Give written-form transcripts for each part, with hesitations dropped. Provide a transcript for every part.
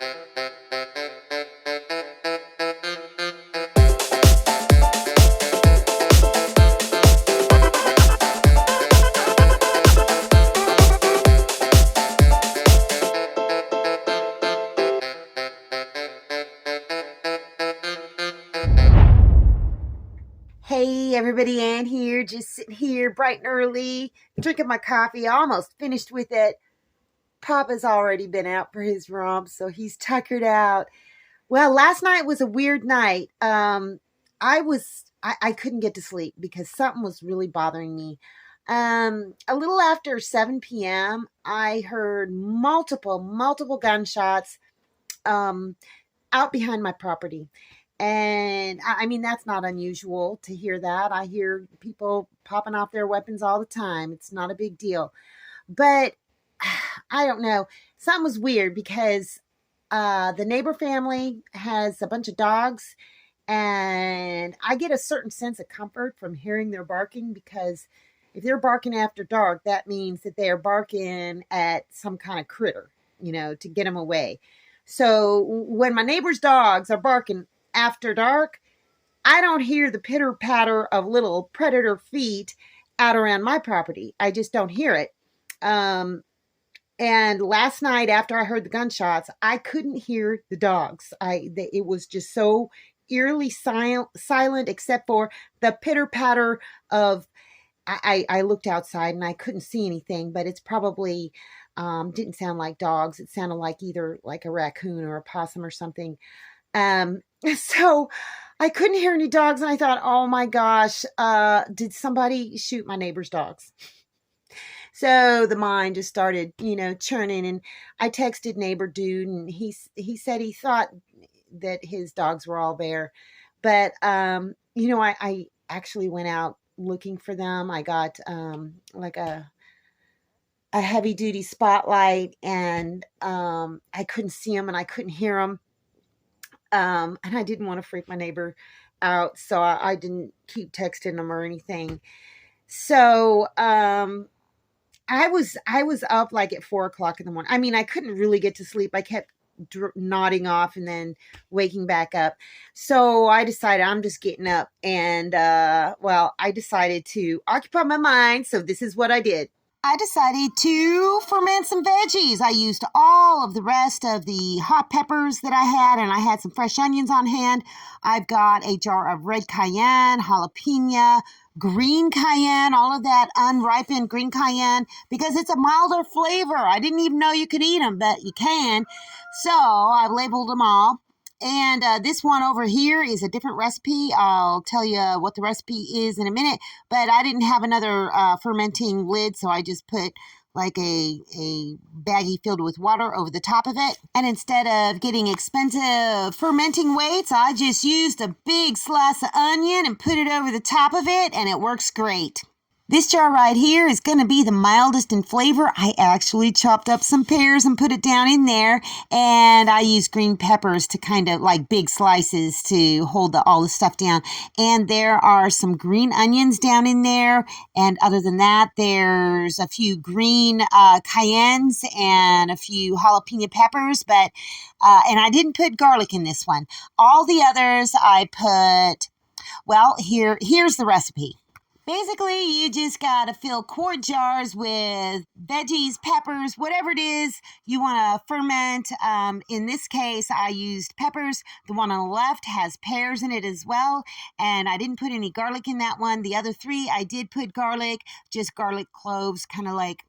Hey everybody, Ann here, just sitting here bright and early, drinking my coffee, almost finished with it. Papa's already been out for his romp, so he's tuckered out. Well, last night was a weird night. I couldn't get to sleep because something was really bothering me. A little after 7 p.m., I heard multiple gunshots um, out behind my property. And I mean, that's not unusual to hear that. I hear people popping off their weapons all the time. It's not a big deal. But I don't know. Something was weird because the neighbor family has a bunch of dogs. And I get a certain sense of comfort from hearing their barking because if they're barking after dark, that means that they are barking at some kind of critter, to get them away. So when my neighbor's dogs are barking after dark, I don't hear the pitter patter of little predator feet out around my property. I just don't hear it. And last night, after I heard the gunshots, I couldn't hear the dogs. It was just so eerily silent, except for the pitter patter of. I looked outside and I couldn't see anything, but it's probably didn't sound like dogs. It sounded like either like a raccoon or a possum or something. So I couldn't hear any dogs, and I thought, oh my gosh, did somebody shoot my neighbor's dogs? So the mind just started, churning, and I texted neighbor dude, and he said he thought that his dogs were all there, but I actually went out looking for them. I got like a heavy duty spotlight, and I couldn't see them and I couldn't hear them. And I didn't want to freak my neighbor out, so I didn't keep texting them or anything. So I was up like at 4 o'clock in the morning. I mean, I couldn't really get to sleep. I kept nodding off and then waking back up. So I decided I'm just getting up, and I decided to occupy my mind. So this is what I did. I decided to ferment some veggies. I used all of the rest of the hot peppers that I had, and I had some fresh onions on hand. I've got a jar of red cayenne, jalapeno, green cayenne, all of that unripened green cayenne, because it's a milder flavor. I didn't even know you could eat them, but you can. So I've labeled them all. And this one over here is a different recipe. I'll tell you what the recipe is in a minute. But I didn't have another fermenting lid, so I just put like a baggie filled with water over the top of it. And instead of getting expensive fermenting weights, I just used a big slice of onion and put it over the top of it, and it works great. This jar right here is going to be the mildest in flavor. I actually chopped up some pears and put it down in there, and I used green peppers to kind of like big slices to hold all the stuff down. And there are some green onions down in there, and other than that, there's a few green cayennes and a few jalapeno peppers, and I didn't put garlic in this one. All the others I put, here's the recipe. Basically, you just got to fill quart jars with veggies, peppers, whatever it is you want to ferment. In this case, I used peppers. The one on the left has pears in it as well, and I didn't put any garlic in that one. The other three, I did put garlic, just garlic cloves, kind of like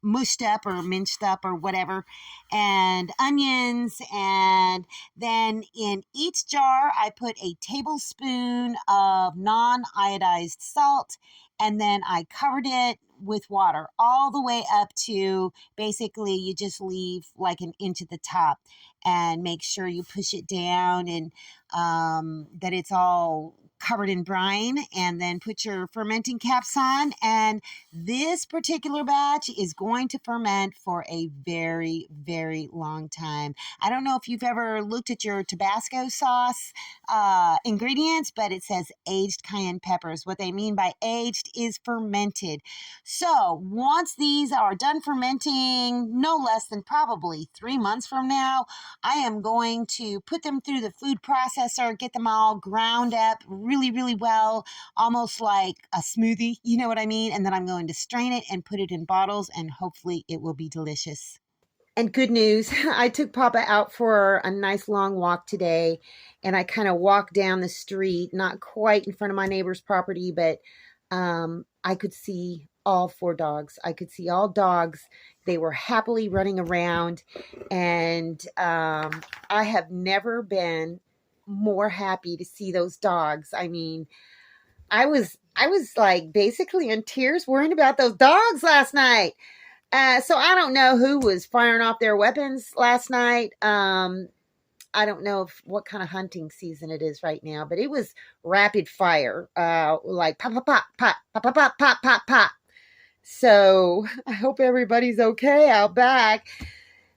mushed up or minced up or whatever, and onions. And then in each jar, I put a tablespoon of non-iodized salt, and then I covered it with water all the way up to basically you just leave like an inch at the top, and make sure you push it down, and that it's all covered in brine, and then put your fermenting caps on. And this particular batch is going to ferment for a very, very long time. I don't know if you've ever looked at your Tabasco sauce ingredients, but it says aged cayenne peppers. What they mean by aged is fermented. So once these are done fermenting, no less than probably 3 months from now, I am going to put them through the food processor, get them all ground up really, really well, almost like a smoothie, you know what I mean? And then I'm going to strain it and put it in bottles, and hopefully it will be delicious. And good news, I took Papa out for a nice long walk today, and I kind of walked down the street, not quite in front of my neighbor's property, but I could see all 4 dogs. I could see all dogs. They were happily running around, and I have never been more happy to see those dogs. I mean, I was like basically in tears worrying about those dogs last night. So I don't know who was firing off their weapons last night. I don't know what kind of hunting season it is right now, but it was rapid fire, like pop, pop, pop, pop, pop, pop, pop, pop, pop, pop. So I hope everybody's okay out back.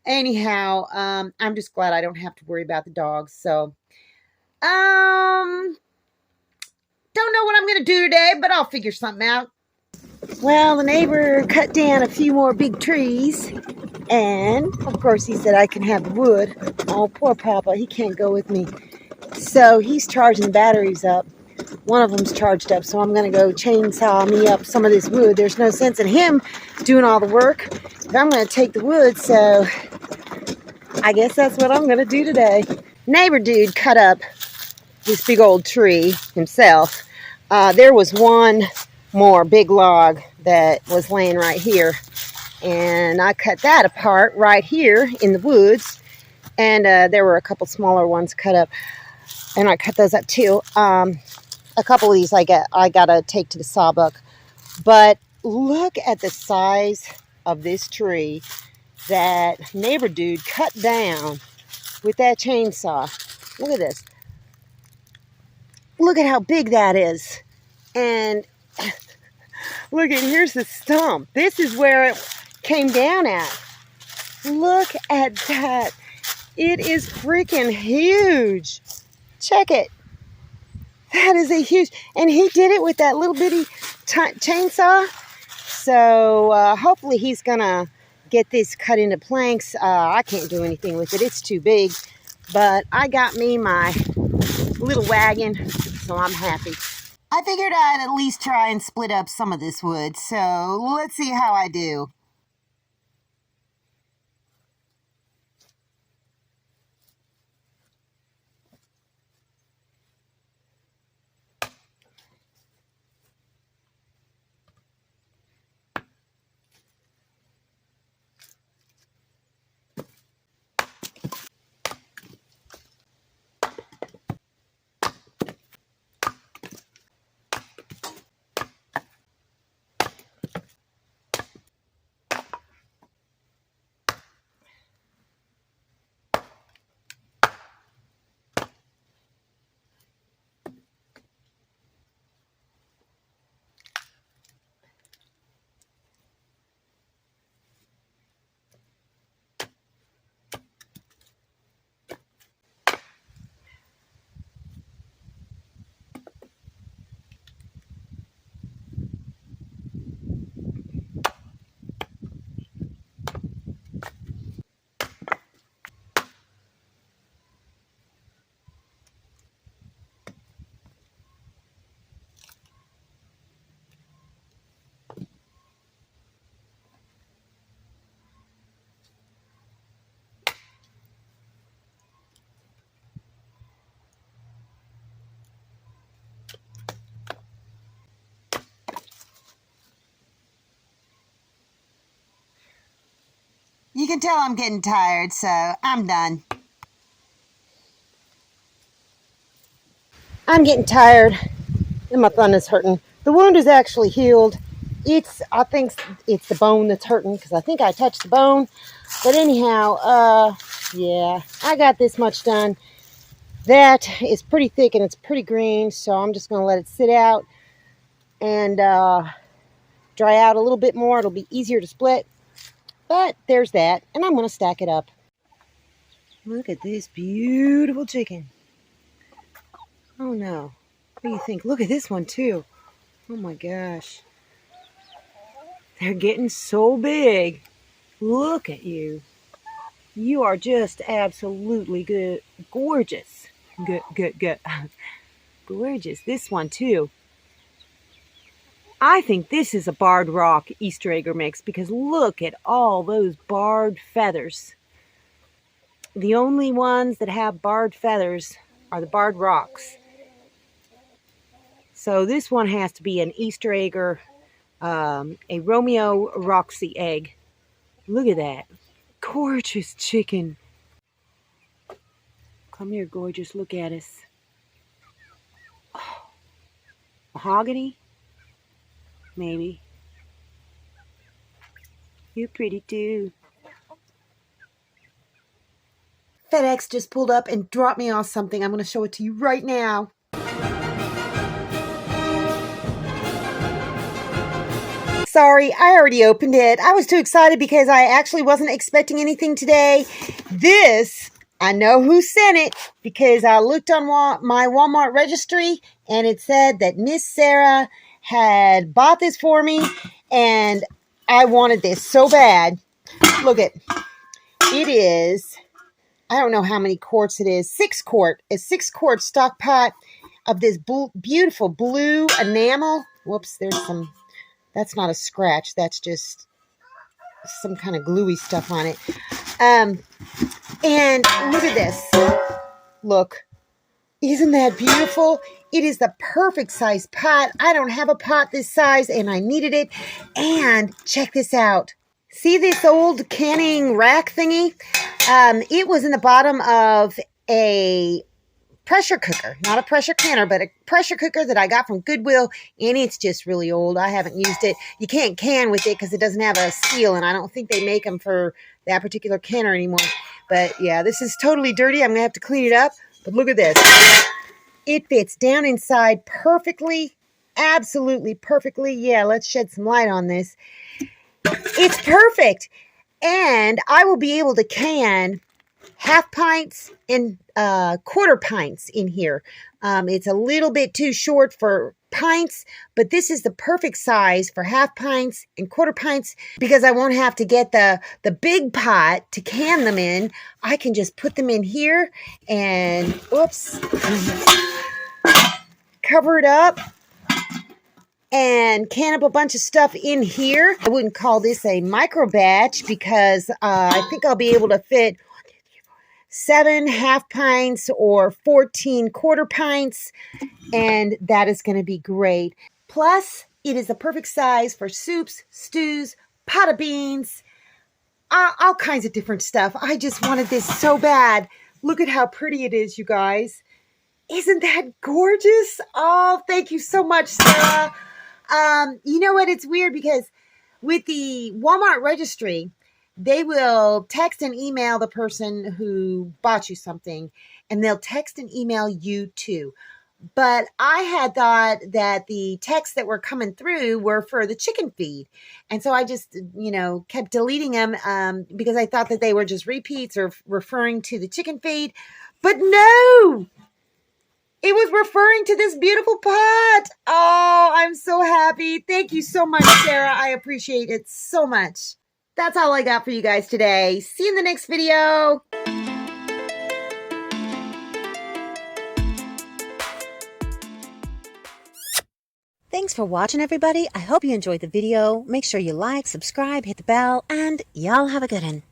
Anyhow, I'm just glad I don't have to worry about the dogs. So, don't know what I'm going to do today, but I'll figure something out. Well, the neighbor cut down a few more big trees, and of course he said I can have the wood. Oh, poor Papa, he can't go with me. So he's charging the batteries up. One of them's charged up, so I'm going to go chainsaw me up some of this wood. There's no sense in him doing all the work, but I'm going to take the wood, so I guess that's what I'm going to do today. Neighbor dude cut up this big old tree himself. There was one more big log that was laying right here, and I cut that apart right here in the woods, and there were a couple smaller ones cut up, and I cut those up too. A couple of these I gotta take to the sawbuck, but look at the size of this tree that neighbor dude cut down with that chainsaw. Look at this. Look at how big that is. And look at, here's the stump. This is where it came down at. Look at that. It is freaking huge. Check it. That is a huge, and he did it with that little bitty chainsaw. So hopefully he's gonna get this cut into planks. I can't do anything with it. It's too big. But I got me my little wagon, so I'm happy. I figured I'd at least try and split up some of this wood, so let's see how I do. You can tell I'm getting tired, so I'm done. I'm getting tired, and my thumb is hurting. The wound is actually healed. I think it's the bone that's hurting, because I think I touched the bone. But anyhow, yeah, I got this much done. That is pretty thick and it's pretty green, so I'm just going to let it sit out and dry out a little bit more. It'll be easier to split, but there's that, and I'm going to stack it up. Look at this beautiful chicken. Oh no, what do you think? Look at this one too. Oh my gosh, they're getting so big. Look at you. You are just absolutely good, gorgeous. Good. Gorgeous. This one too. I think this is a barred rock Easter egg mix because look at all those barred feathers. The only ones that have barred feathers are the barred rocks. So this one has to be an Easter egg or a Romeo Roxy egg. Look at that. Gorgeous chicken. Come here, gorgeous. Look at us. Oh, mahogany? Maybe. You're pretty too. FedEx just pulled up and dropped me off something. I'm going to show it to you right now. Sorry, I already opened it. I was too excited because I actually wasn't expecting anything today. This, I know who sent it because I looked on my Walmart registry and it said that Miss Sarah had bought this for me and I wanted this so bad. Look it is, I don't know how many quarts it is, 6 quart, a 6 quart stock pot of this beautiful blue enamel. Whoops, there's some, that's not a scratch, that's just some kind of gluey stuff on it. And look at this. Look, isn't that beautiful? It is the perfect size pot. I don't have a pot this size and I needed it. And check this out. See this old canning rack thingy? It was in the bottom of a pressure cooker. Not a pressure canner, but a pressure cooker that I got from Goodwill. And it's just really old. I haven't used it. You can't can with it because it doesn't have a seal. And I don't think they make them for that particular canner anymore. But yeah, this is totally dirty. I'm going to have to clean it up. But look at this. It fits down inside perfectly. Absolutely perfectly. Yeah, let's shed some light on this. It's perfect. And I will be able to can half pints and quarter pints in here. It's a little bit too short for pints, but this is the perfect size for half pints and quarter pints because I won't have to get the big pot to can them in. I can just put them in here and, oops, cover it up and can up a bunch of stuff in here. I wouldn't call this a micro batch because I think I'll be able to fit 7 half pints or 14 quarter pints, and that is going to be great. Plus, it is the perfect size for soups, stews, pot of beans, all kinds of different stuff. I just wanted this so bad. Look at how pretty it is, you guys. Isn't that gorgeous? Oh, thank you so much, Sarah. You know what? It's weird because with the Walmart registry, they will text and email the person who bought you something, and they'll text and email you too. But I had thought that the texts that were coming through were for the chicken feed. And so I just, kept deleting them because I thought that they were just repeats or referring to the chicken feed. But no! It was referring to this beautiful pot. Oh, I'm so happy. Thank you so much, Sarah. I appreciate it so much. That's all I got for you guys today. See you in the next video. Thanks for watching, everybody. I hope you enjoyed the video. Make sure you like, subscribe, hit the bell, and y'all have a good one.